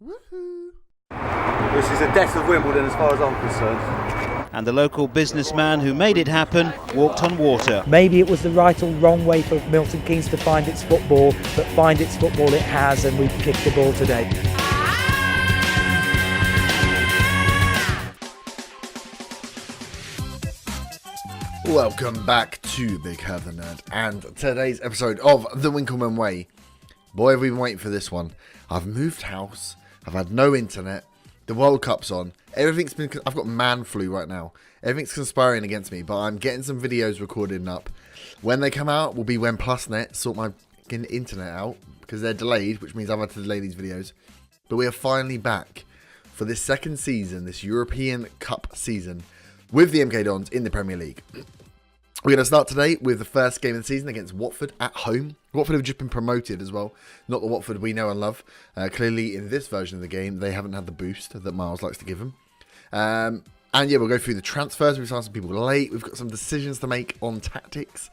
Woohoo! This is the death of Wimbledon as far as I'm concerned. And the local businessman who made it happen walked on water. Maybe it was the right or wrong way for Milton Keynes to find its football, but find its football it has, and we've kicked the ball today. Welcome back to Big Herb the Nerd and today's episode of The Winkleman Way. Boy, have we been waiting for this one. I've moved house, I've had no internet, the World Cup's on, I've got man flu right now. Everything's conspiring against me, but I'm getting some videos recorded up. When they come out will be when PlusNet sort my internet out, because they're delayed, which means I've had to delay these videos. But we are finally back for this second season, this European Cup season, with the MK Dons in the Premier League. We're going to start today with the first game of the season against Watford at home. Watford have just been promoted as well. Not the Watford we know and love. Clearly, in this version of the game, they haven't had the boost that Miles likes to give them. And yeah, we'll go through the transfers. We've started some people late. We've got some decisions to make on tactics.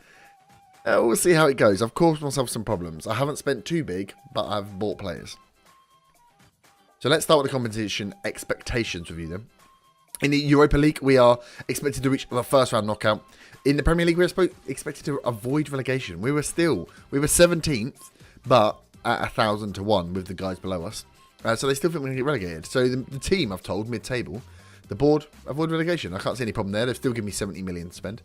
We'll see how it goes. I've caused myself some problems. I haven't spent too big, but I've bought players. So let's start with the competition expectations review then. In the Europa League, we are expected to reach the first round knockout. In the Premier League, we're expected to avoid relegation. We were 17th, but at 1,000 to 1 with the guys below us. So they still think we're going to get relegated. So the team, I've told, mid-table, the board, avoid relegation. I can't see any problem there. They've still given me 70 million to spend.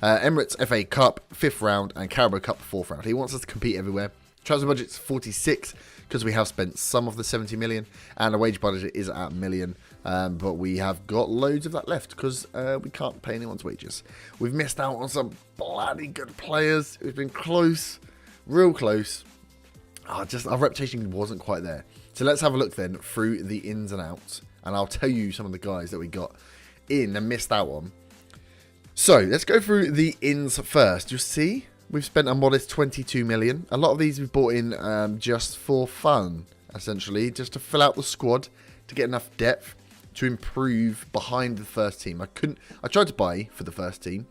Emirates FA Cup, 5th round, and Carabao Cup, 4th round. He wants us to compete everywhere. Transfer budget's 46, because we have spent some of the 70 million, and the wage budget is at $1 million. But we have got loads of that left because we can't pay anyone's wages. We've missed out on some bloody good players. It's been close, real close. Our reputation wasn't quite there. So let's have a look then through the ins and outs, and I'll tell you some of the guys that we got in and missed out on. So let's go through the ins first. You'll see we've spent a modest 22 million. A lot of these we've bought in just for fun, essentially, just to fill out the squad, to get enough depth to improve behind the first team. I tried to buy for the first team,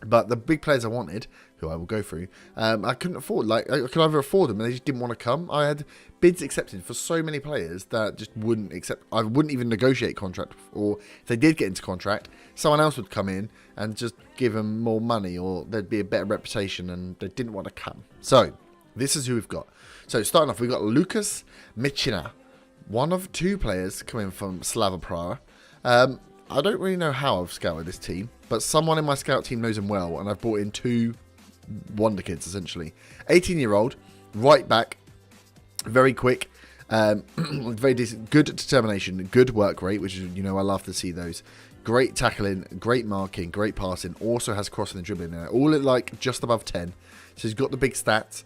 but the big players I wanted, who I will go through, I couldn't afford. Like, I could either afford them and they just didn't want to come. I had bids accepted for so many players that just wouldn't accept. I wouldn't even negotiate contract, or if they did get into contract, someone else would come in and just give them more money, or there'd be a better reputation, and they didn't want to come. So this is who we've got. So starting off, we've got Lucas Michina, one of two players coming from Slava Praha. I don't really know how I've scouted this team, but someone in my scout team knows him well, and I've brought in two wonder kids, essentially. 18-year-old, right back, very quick, very decent, good determination, good work rate, which is, I love to see those. Great tackling, great marking, great passing, also has crossing and dribbling in it, all at like just above 10. So he's got the big stats.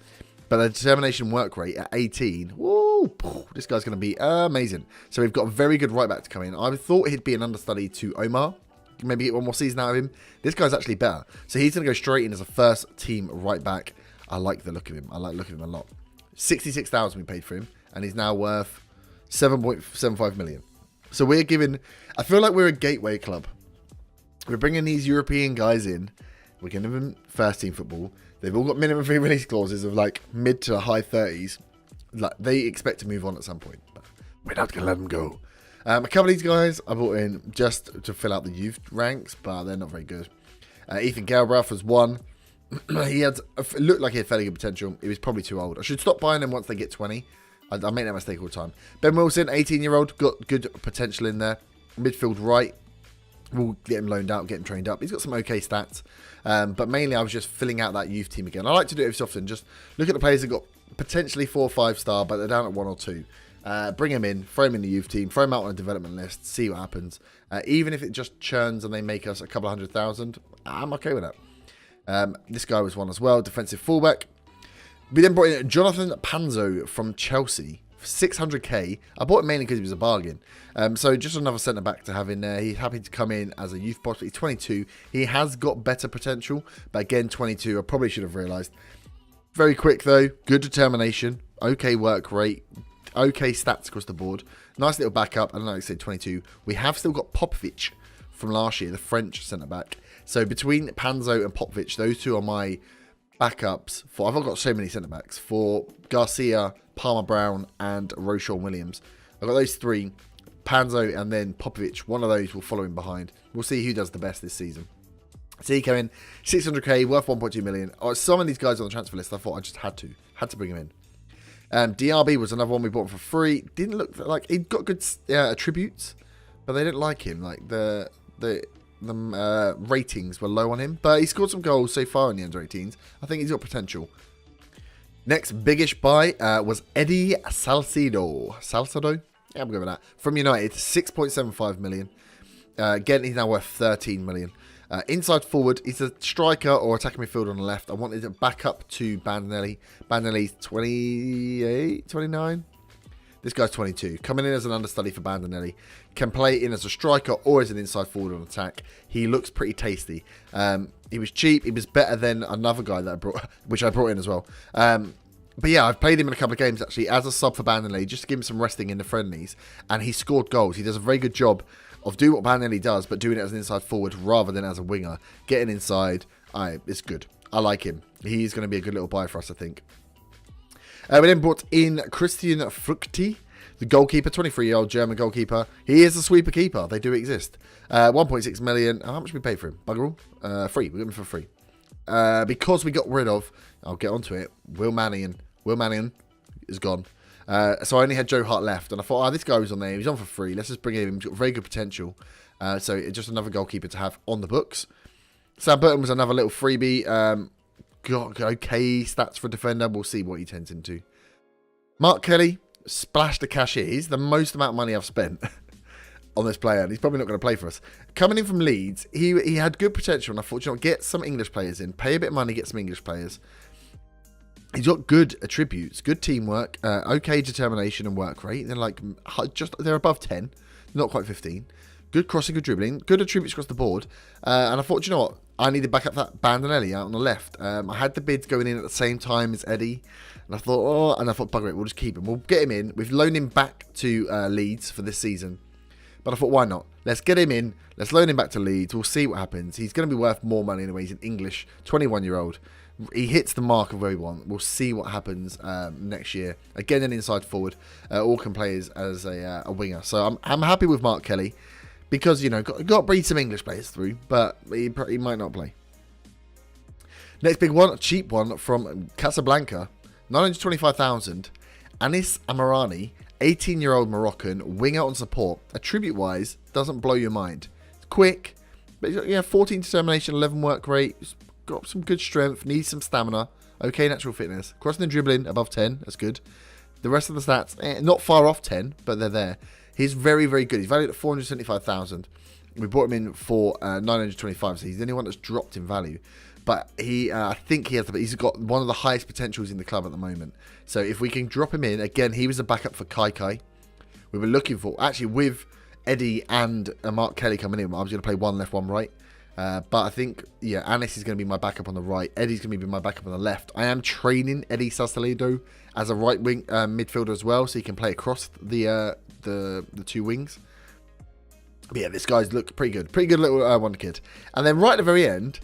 But the determination work rate at 18, woo, this guy's going to be amazing. So we've got a very good right back to come in. I thought he'd be an understudy to Omar. Maybe get one more season out of him. This guy's actually better. So he's going to go straight in as a first team right back. I like the look of him. I like looking at him a lot. 66,000 we paid for him. And he's now worth 7.75 million. So we're giving, I feel like we're a gateway club. We're bringing these European guys in. We're giving them first team football. They've all got minimum free release clauses of like mid to high 30s. Like, they expect to move on at some point, but we're not going to let them go. A couple of these guys I brought in just to fill out the youth ranks, but they're not very good. Ethan Galbraith was one. It looked like he had fairly good potential. He was probably too old. I should stop buying them once they get 20. I make that mistake all the time. Ben Wilson, 18-year-old, got good potential in there. Midfield right. We'll get him loaned out, get him trained up. He's got some okay stats. But mainly I was just filling out that youth team again. I like to do it every so often. Just look at the players that got potentially 4 or 5 star, but they're down at 1 or 2. Bring them in, throw them in the youth team, throw them out on a development list, see what happens. Even if it just churns and they make us a couple of 100,000, I'm okay with that. This guy was one as well, defensive fullback. We then brought in Jonathan Panzo from Chelsea. 600k. I bought him mainly because he was a bargain. So just another centre back to have in there. He's happy to come in as a youth prospect. He's 22. He has got better potential, but again, 22. I probably should have realised. Very quick though. Good determination. Okay work rate. Okay stats across the board. Nice little backup. I don't know. I said 22. We have still got Popovic from last year, the French centre back. So between Panzo and Popovic, those two are my backups for. I've got so many centre backs for Garcia, Palmer Brown, and Rochon Williams. I've got those three, Panzo and then Popovic. One of those will follow him behind. We'll see who does the best this season. So he came in, 600k, worth 1.2 million. Some of these guys on the transfer list, I thought I just had to bring him in. DRB was another one we bought for free. Didn't look like he got good attributes, but they didn't like him. Like the ratings were low on him, but he scored some goals so far in the under-18s. I think he's got potential. Next biggish buy was Eddie Salcido. Salcido? Yeah, I'm going with that. From United, 6.75 million. Again, he's now worth 13 million. Inside forward, he's a striker or attacking midfielder on the left. I wanted to back up to Bandinelli. Bandinelli's 28, 29? This guy's 22. Coming in as an understudy for Bandinelli. Can play in as a striker or as an inside forward on attack. He looks pretty tasty. He was cheap. He was better than another guy that I brought, which I brought in as well. But yeah, I've played him in a couple of games actually as a sub for Bandinelli, just to give him some resting in the friendlies. And he scored goals. He does a very good job of doing what Bandinelli does, but doing it as an inside forward rather than as a winger. Getting inside, it's good. I like him. He's going to be a good little buy for us, I think. We then brought in Christian Fruchti, the goalkeeper, 23-year-old German goalkeeper. He is a sweeper keeper. They do exist. 1.6 million. How much did we pay for him? Bugger all? Free. We got him for free. Because we got rid of, I'll get onto it, Will Mannion. Will Mannion is gone. So I only had Joe Hart left, and I thought, this guy was on there. He was on for free. Let's just bring him in. He's got very good potential. So it's just another goalkeeper to have on the books. Sam Burton was another little freebie. Got okay stats for a defender. We'll see what he turns into. Mark Kelly, splashed the cash here. He's the most amount of money I've spent on this player, and he's probably not going to play for us. Coming in from Leeds, he had good potential, and I thought, get some English players in. Pay a bit of money, get some English players. He's got good attributes, good teamwork, okay determination and work rate. They're above 10, not quite 15. Good crossing, good dribbling, good attributes across the board. And I thought, what? I need to back up that Bandinelli out on the left. I had the bids going in at the same time as Eddie, and I thought, bugger it, we'll just keep him. We'll get him in. We've loaned him back to Leeds for this season, but I thought, why not? Let's get him in. Let's loan him back to Leeds. We'll see what happens. He's going to be worth more money anyway. He's an English 21-year-old. He hits the mark of where we want. We'll see what happens next year. Again, an inside forward. All can play as a winger. So I'm happy with Mark Kelly because, got to breed some English players through, but he might not play. Next big one, a cheap one from Casablanca. 925,000. Anis Amarani, 18-year-old Moroccan, winger on support. Attribute-wise, doesn't blow your mind. It's quick, but 14 determination, 11 work rate. Got some good strength, needs some stamina, okay natural fitness, crossing and dribbling above 10, that's good. The rest of the stats, not far off 10, but they're there. He's very, very good. He's valued at 475,000. We brought him in for 925, so he's the only one that's dropped in value. But I think he's got one of the highest potentials in the club at the moment. So if we can drop him in, again, he was a backup for Kai. We were looking for, actually with Eddie and Mark Kelly coming in, I was going to play one left, one right. But I think, Anis is going to be my backup on the right. Eddie's going to be my backup on the left. I am training Eddie Sausalito as a right wing midfielder as well, so he can play across the two wings. But this guy's look pretty good. Pretty good little wonder kid. And then right at the very end,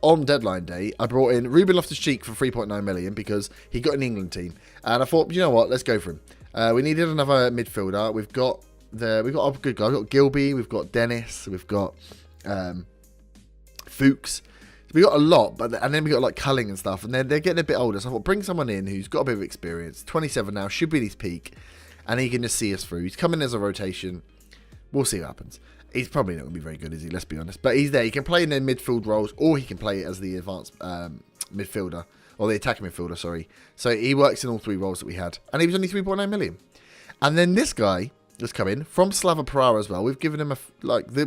on deadline day, I brought in Ruben Loftus-Cheek for 3.9 million because he got an England team. And I thought, let's go for him. We needed another midfielder. We've got a good guy. We've got Gilby, we've got Dennis, we've got Fuchs. We got a lot, and then we got Culling and stuff, and they're getting a bit older. So I thought, bring someone in who's got a bit of experience. 27 now, should be at his peak, and he can just see us through. He's coming as a rotation. We'll see what happens. He's probably not going to be very good, is he? Let's be honest. But he's there. He can play in their midfield roles, or he can play as the advanced midfielder, or the attacking midfielder, sorry. So he works in all three roles that we had, and he was only 3.9 million. And then this guy has come in from Slava Praha as well. We've given him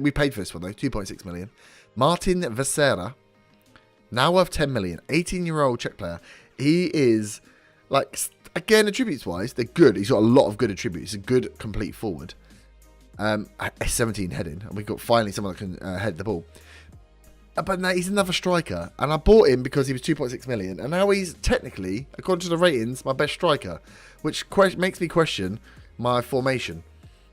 we paid for this one though, 2.6 million. Martin Vesera, now worth 10 million, 18-year-old Czech player. He is, again, attributes-wise, they're good. He's got a lot of good attributes. He's a good, complete forward. A 17 heading, and we've got finally someone that can head the ball. But now he's another striker, and I bought him because he was 2.6 million, and now he's technically, according to the ratings, my best striker, which makes me question my formation.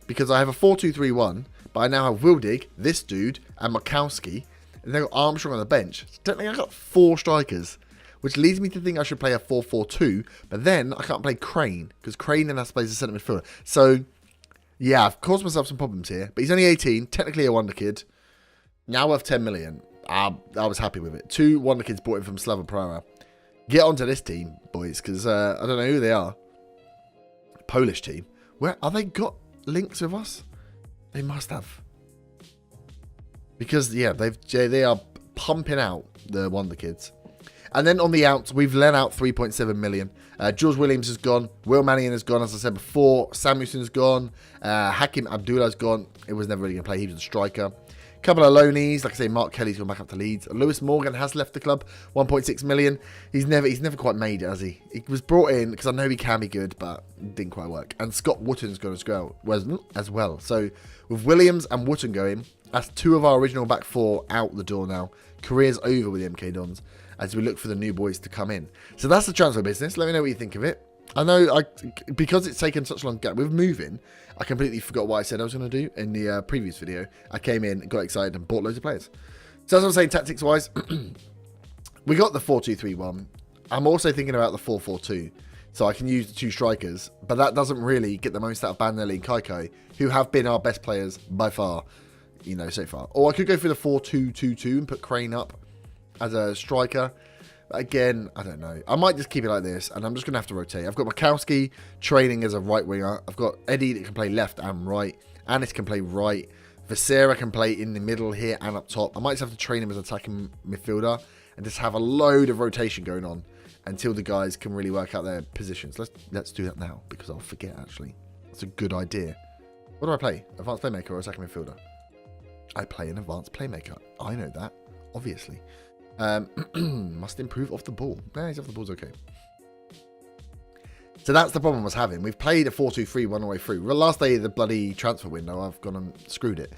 Because I have a 4-2-3-1, but I now have Wildig, this dude, and Makowski, and then I've got Armstrong on the bench. So technically I've got 4 strikers, which leads me to think I should play a 4-4-2, but then I can't play Crane, because Crane then has to play as a centre midfielder. So Yeah, I've caused myself some problems here. But he's only 18, technically a wonder kid. Now worth 10 million. I was happy with it. 2 wonder kids bought in from Slava Praha. Get onto this team, boys, because I don't know who they are. Polish team. Where are they got links with us? They must have. Because, yeah, they are pumping out the wonder kids. And then on the outs, we've lent out 3.7 million. Jules Williams has gone. Will Mannion has gone, as I said before. Samuelson's gone. Hakim Abdullah's gone. It was never really going to play. He was a striker. Couple of loanees, like I say, Mark Kelly's gone back up to Leeds. Lewis Morgan has left the club, 1.6 million. He's never quite made it, has he? He was brought in because I know he can be good, but it didn't quite work. And Scott Wotton's gone as well. So with Williams and Wotton going, that's 2 of our original back 4 out the door now. Career's over with the MK Dons as we look for the new boys to come in. So that's the transfer business. Let me know what you think of it. I know because it's taken such a long gap with moving, I completely forgot what I said I was going to do in the previous video. I came in, got excited, and bought loads of players. So as I was saying, tactics-wise, we got the 4-2-3-1. I'm also thinking about the 4-4-2, so I can use the 2 strikers, but that doesn't really get the most out of Bandeli and Kaikai, who have been our best players by far, you know, so far. Or I could go for the 4-2-2-2 and put Crane up as a striker. Again, I don't know. I might just keep it like this, and I'm just going to have to rotate. I've got Makowski training as a right winger. I've got Eddie that can play left and right. Anis can play right. Visera can play in the middle here and up top. I might just have to train him as attacking midfielder and just have a load of rotation going on until the guys can really work out their positions. Let's do that now, because I'll forget, actually. It's a good idea. What do I play? Advanced playmaker or attacking midfielder? I play an advanced playmaker. I know that, obviously. Must improve off the ball. Nah, he's off the ball's okay. So that's the problem I was having. We've played a 4-2-3 the way through. The last day of the bloody transfer window, I've gone and screwed it.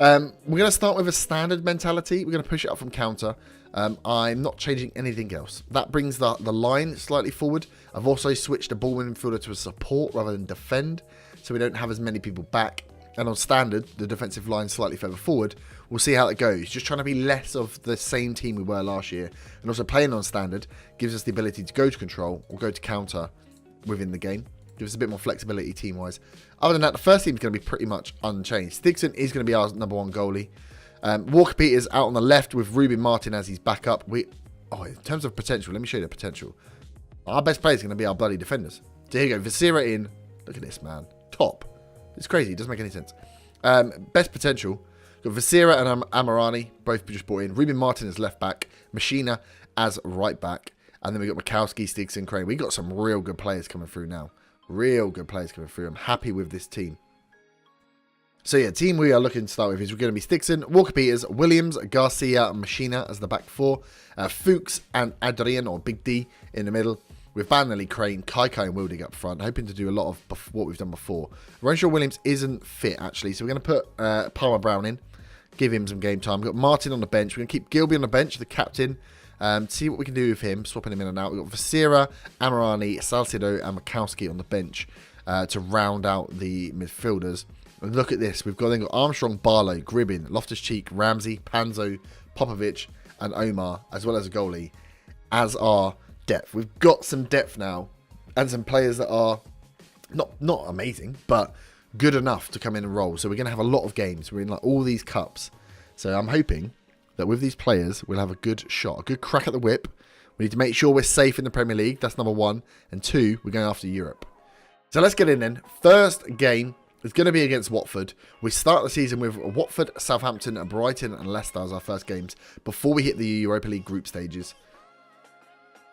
We're going to start with a standard mentality. We're going to push it up from counter. I'm not changing anything else. That brings the line slightly forward. I've also switched the ball midfielder to a support rather than defend, so we don't have as many people back. And on standard, the defensive line slightly further forward. We'll see how it goes. Just trying to be less of the same team we were last year. And also playing on standard gives us the ability to go to control or go to counter within the game. Gives us a bit more flexibility team-wise. Other than that, the first team is going to be pretty much unchanged. Stigson is going to be our #1 goalie. Walker Peters out on the left with Ruben Martin as his backup. In terms of potential, let me show you the potential. Our best player is going to be our bloody defenders. So here you go. Visera in. Look at this, man. Top. It's crazy. It doesn't make any sense. Best potential. Got Visera and Amarani, both just brought in. Ruben Martin as left back. Machina as right back. And then we got Makowski, Stigson, Crane. We got some real good players coming through now. Real good players coming through. I'm happy with this team. So yeah, team we are looking to start with is we're going to be Stigson, Walker Peters, Williams, Garcia, and Machina as the back 4. Fuchs and Adrian, or Big D, in the middle. With Bandeli, Crane, Kaikai, and Wildig up front. Hoping to do a lot of what we've done before. Renshaw Williams isn't fit, actually. So we're going to put Palmer Brown in. Give him some game time. We've got Martin on the bench. We're going to keep Gilby on the bench, the captain. See what we can do with him. Swapping him in and out. We've got Visera, Amarani, Salcido, and Makowski on the bench to round out the midfielders. And look at this. We've got Armstrong, Barlow, Gribbin, Loftus-Cheek, Ramsey, Panzo, Popovic, and Omar, as well as a goalie, as our depth. We've got some depth now, and some players that are not amazing, but good enough to come in and roll. So we're going to have a lot of games. We're in like all these cups. So I'm hoping that with these players, we'll have a good shot, a good crack at the whip. We need to make sure we're safe in the Premier League. That's #1. And 2, we're going after Europe. So let's get in then. First game is going to be against Watford. We start the season with Watford, Southampton, Brighton, and Leicester as our first games before we hit the Europa League group stages.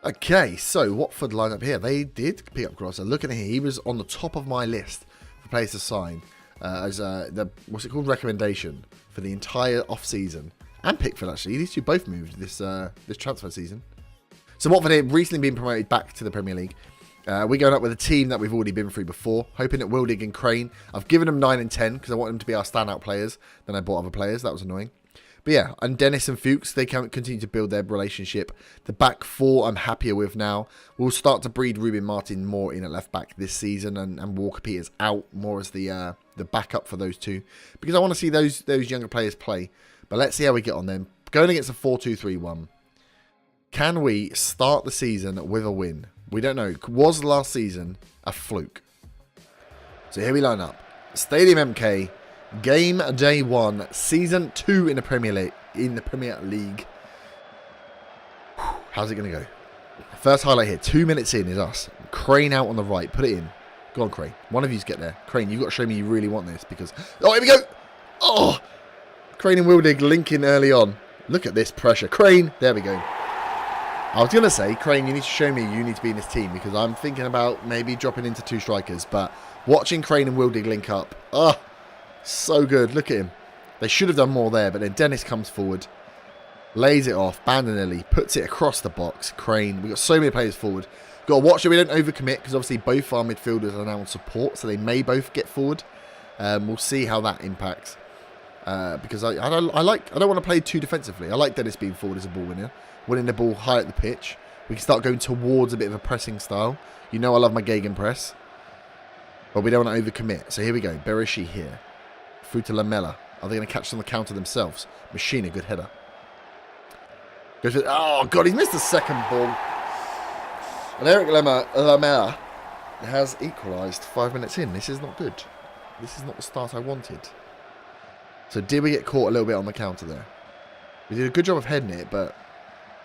Okay, so Watford line up here. They did pick up Grosser. Look at him. He was on the top of my list for players to sign as the recommendation for the entire off-season. And Pickford, actually. These two both moved this transfer season. So Watford have recently been promoted back to the Premier League. We're going up with a team that we've already been through before, hoping that Wildig and Crane. I've given them 9 and 10 because I want them to be our standout players. Then I bought other players. That was annoying. But yeah, and Dennis and Fuchs, they can continue to build their relationship. The back 4 I'm happier with now. We'll start to breed Ruben Martin more in at left back this season, and Walker Peters out more as the backup for those two, because I want to see those younger players play. But let's see how we get on then. Going against a 4-2-3-1. Can we start the season with a win? We don't know. Was last season a fluke? So here we line up. Stadium MK, game day 1, season 2 in the Premier League. How's it going to go? First highlight here, 2 minutes in is us. Crane out on the right, put it in. Go on, Crane. One of you's get there. Crane, you've got to show me you really want this because... Oh, here we go! Oh! Crane and Wildig linking early on. Look at this pressure. Crane, there we go. I was going to say, Crane, you need to show me you need to be in this team because I'm thinking about maybe dropping into 2 strikers, but watching Crane and Wildig link up, oh, so good. Look at him. They should have done more there, but then Dennis comes forward, lays it off, Bandinelli puts it across the box. Crane, we've got so many players forward. Got to watch that we don't overcommit because obviously both our midfielders are now on support, so they may both get forward. We'll see how that impacts. Because I don't want to play too defensively. I like Dennis being forward as a ball winner, winning the ball high at the pitch. We can start going towards a bit of a pressing style. You know I love my gegenpress, but we don't want to overcommit. So here we go. Bereshi here, through to Lamela. Are they going to catch on the counter themselves? Machine, a good header. Goes for, oh god, he's missed the second ball. And Eric Lamela has equalised 5 minutes in. This is not good. This is not the start I wanted. So did we get caught a little bit on the counter there? We did a good job of heading it, but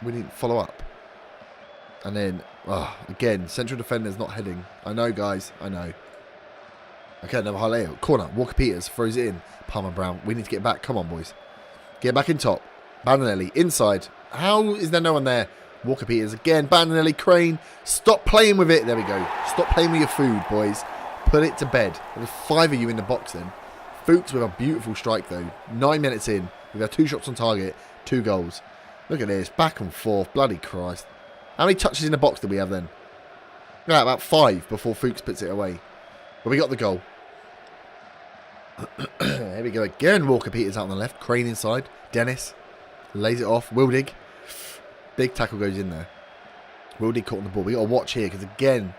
we didn't follow up. And then, again, central defender's not heading. I know, guys. I know. Okay, another highlight. Corner. Walker Peters throws it in. Palmer Brown. We need to get back. Come on, boys. Get back in top. Bandinelli inside. How is there no one there? Walker Peters again. Bandinelli, Crane. Stop playing with it. There we go. Stop playing with your food, boys. Put it to bed. There's 5 of you in the box then. Fuchs with a beautiful strike though. 9 minutes in. We've had 2 shots on target. 2 goals. Look at this. Back and forth. Bloody Christ. How many touches in the box did we have then? Yeah, about 5 before Fuchs puts it away. But we got the goal. Here we go again. Walker Peters out on the left. Crane inside. Dennis. Lays it off. Wildig. Big tackle goes in there. Wildig caught on the ball. We got to watch here because again,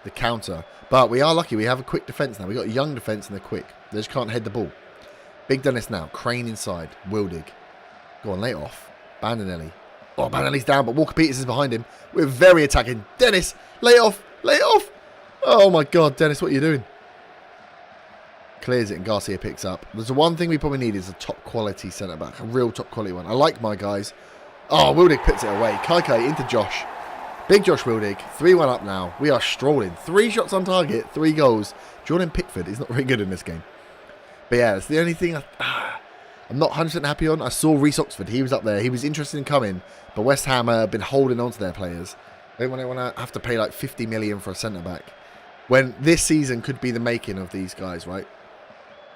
the counter. But we are lucky. We have a quick defence now. We got a young defence and they're quick. They just can't head the ball. Big Dennis now. Crane inside. Wildig. Go on, lay it off. Bandinelli. Oh, Bandinelli's down, but Walker Peters is behind him. We're very attacking. Dennis, lay it off. Lay it off. Oh my God, Dennis, what are you doing? Clears it and Garcia picks up. There's the one thing we probably need is a top quality centre back. A real top quality one. I like my guys. Oh, Wildig puts it away. Kai into Josh. Big Josh Wildig. 3-1 up now. We are strolling. 3 shots on target. 3 goals. Jordan Pickford is not very good in this game. But yeah, that's the only thing I'm not 100% happy on. I saw Reece Oxford. He was up there. He was interested in coming. But West Ham have been holding on to their players. They want to have to pay like 50 million for a centre-back. When this season could be the making of these guys, right?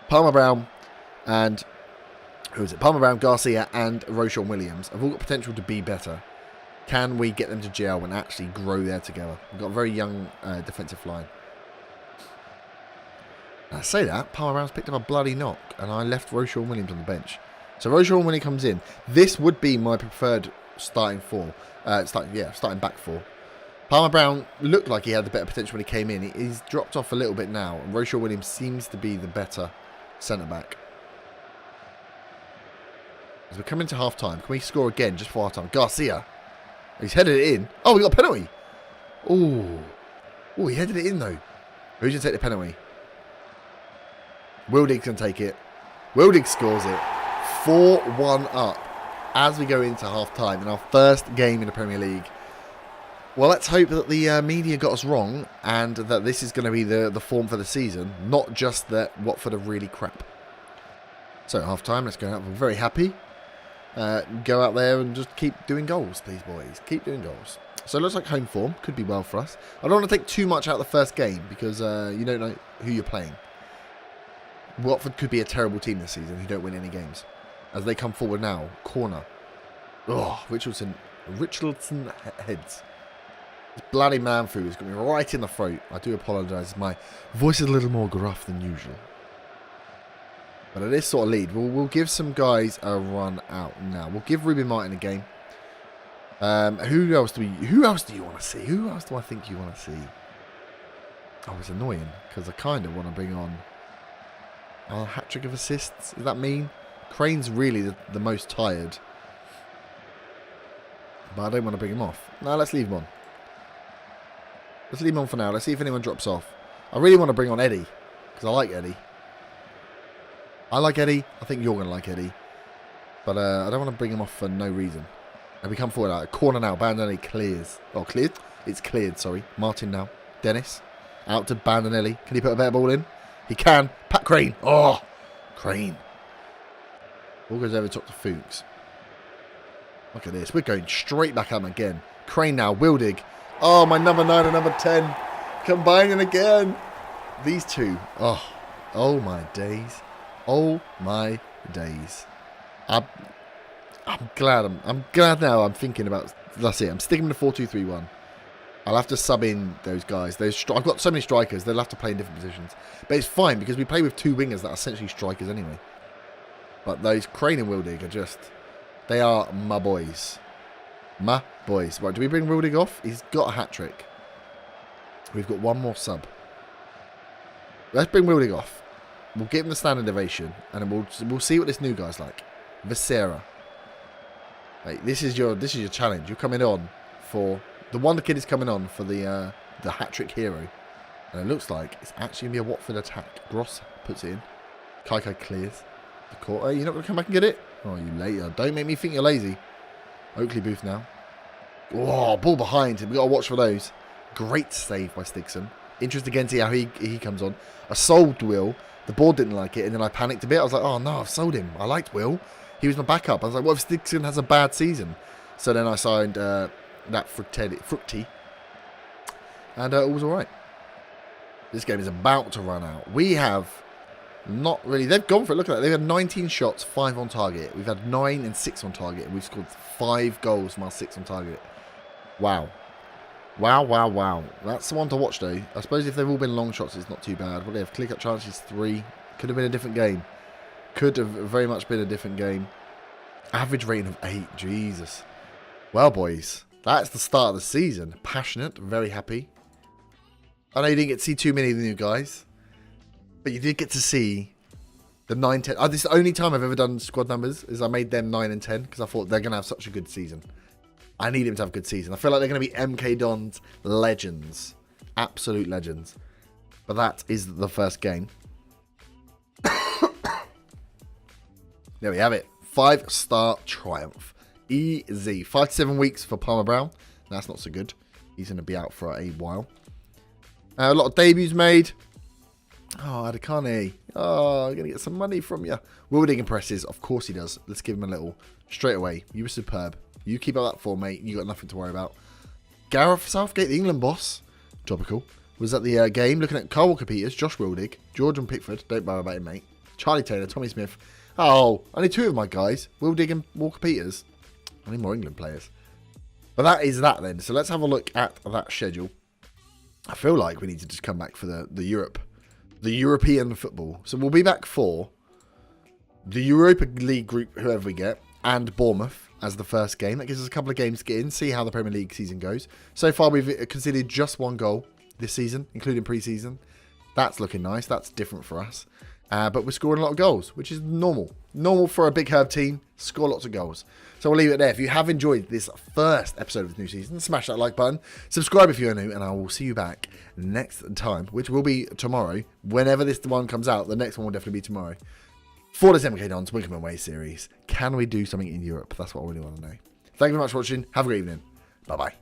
Palmer Brown and... Who is it? Palmer Brown, Garcia and Roshan Williams have all got potential to be better. Can we get them to gel and actually grow there together? We've got a very young defensive line. I say that, Palmer Brown's picked up a bloody knock and I left Roshan Williams on the bench. So Roshan, when he comes in, this would be my preferred starting four. Starting back four. Palmer Brown looked like he had the better potential when he came in. He's dropped off a little bit now. And Roshan Williams seems to be the better centre-back. As we're coming to half-time, can we score again just before half-time? Garcia. He's headed it in. Oh, we got a penalty. Oh, he headed it in, though. Who's going to take the penalty? Wildig's going to take it. Wildig scores it. 4-1 up as we go into half-time in our first game in the Premier League. Well, let's hope that the media got us wrong and that this is going to be the form for the season, not just that Watford are really crap. So, half-time, let's go out. We're very happy. Go out there and just keep doing goals, please, boys. Keep doing goals. So, it looks like home form could be well for us. I don't want to take too much out of the first game because you don't know who you're playing. Watford could be a terrible team this season who don't win any games. As they come forward now, corner. Oh, Richardson heads. This bloody man food has got me right in the throat. I do apologise. My voice is a little more gruff than usual. But at this sort of lead, we'll give some guys a run out now. We'll give Ruben Martin a game. Who else do you want to see? Who else do I think you want to see? Oh, it's annoying because I kind of want to bring on a hat-trick of assists. Is that mean? Crane's really the most tired. But I don't want to bring him off. No, let's leave him on. Let's leave him on for now. Let's see if anyone drops off. I really want to bring on Eddie because I like Eddie. I like Eddie. I think you're going to like Eddie. But I don't want to bring him off for no reason. And we come forward out. Corner now. Bandinelli clears. Oh, cleared? It's cleared, sorry. Martin now. Dennis. Out to Bandinelli. Can he put a better ball in? He can. Pat Crane. Oh, Crane. Ball goes over top to Fuchs. Look at this. We're going straight back up again. Crane now. Wildig. Oh, my number 9 and number 10. Combining again. These two. Oh my days. Oh my days. I'm glad. I'm glad now. I'm thinking about. That's it. I'm sticking with the 4-2-3-1. I'll have to sub in those guys. I've got so many strikers. They'll have to play in different positions. But it's fine because we play with 2 wingers that are essentially strikers anyway. But those Crane and Wildig are just. They are my boys. My boys. Right, do we bring Wildig off? He's got a hat trick. We've got one more sub. Let's bring Wildig off. We'll give him the standing ovation, and then we'll see what this new guy's like. Viscera. Right, this is your challenge. You're coming on for the wonder kid is coming on for the hat trick hero, and it looks like it's actually gonna be a Watford attack. Gross puts it in. Kaikai clears the court. Hey, you're not gonna come back and get it? Oh, you later. Don't make me think you're lazy. Oakley Booth now. Oh, ball behind him. We got to watch for those. Great save by Stigson. Interested again to see how he comes on. I sold Will. The board didn't like it, and then I panicked a bit. I was like, oh no, I've sold him. I liked Will. He was my backup. I was like, what if Stigson has a bad season? So then I signed that Fructi. And it was alright. This game is about to run out. We have not really. They've gone for it. Look at that. They've had 19 shots, 5 on target. We've had 9 and 6 on target. And we've scored 5 goals from our 6 on target. Wow. Wow. That's the one to watch, though. I suppose if they've all been long shots, it's not too bad. But they have clear-cut chances 3. Could have been a different game. Could have very much been a different game. Average rating of 8. Jesus. Well, boys, that's the start of the season. Passionate, very happy. I know you didn't get to see too many of the new guys, but you did get to see the 9, 10. This is the only time I've ever done squad numbers, is I made them 9 and 10, because I thought they're going to have such a good season. I need him to have a good season. I feel like they're going to be MK Dons legends. Absolute legends. But that is the first game. There we have it. 5-star triumph. Easy. 5 to 7 weeks for Palmer Brown. That's not so good. He's going to be out for a while. A lot of debuts made. Oh, Adekane. Oh, I'm going to get some money from you. Wildig impresses. Of course he does. Let's give him a little. Straight away. You were superb. You keep up that form, mate. You got nothing to worry about. Gareth Southgate, the England boss. Topical. Was at the game looking at Carl Walker-Peters, Josh Wildig, Jordan Pickford. Don't worry about him, mate. Charlie Taylor, Tommy Smith. Oh, only 2 of my guys. Wildig and Walker-Peters. I need more England players. But that is that then. So let's have a look at that schedule. I feel like we need to just come back for the European football. So we'll be back for the Europa League group, whoever we get, and Bournemouth as the first game. That gives us a couple of games to get in, see how the Premier League season goes. So far, we've conceded just 1 goal this season, including pre-season. That's looking nice. That's different for us. But we're scoring a lot of goals, which is normal. Normal for a Big Herb team. Score lots of goals. So we'll leave it there. If you have enjoyed this first episode of the new season, smash that like button. Subscribe if you're new, and I will see you back next time, which will be tomorrow. Whenever this one comes out, the next one will definitely be tomorrow. For this MK Dons Wickham Away series, can we do something in Europe? That's what I really want to know. Thank you very much for watching. Have a great evening. Bye-bye.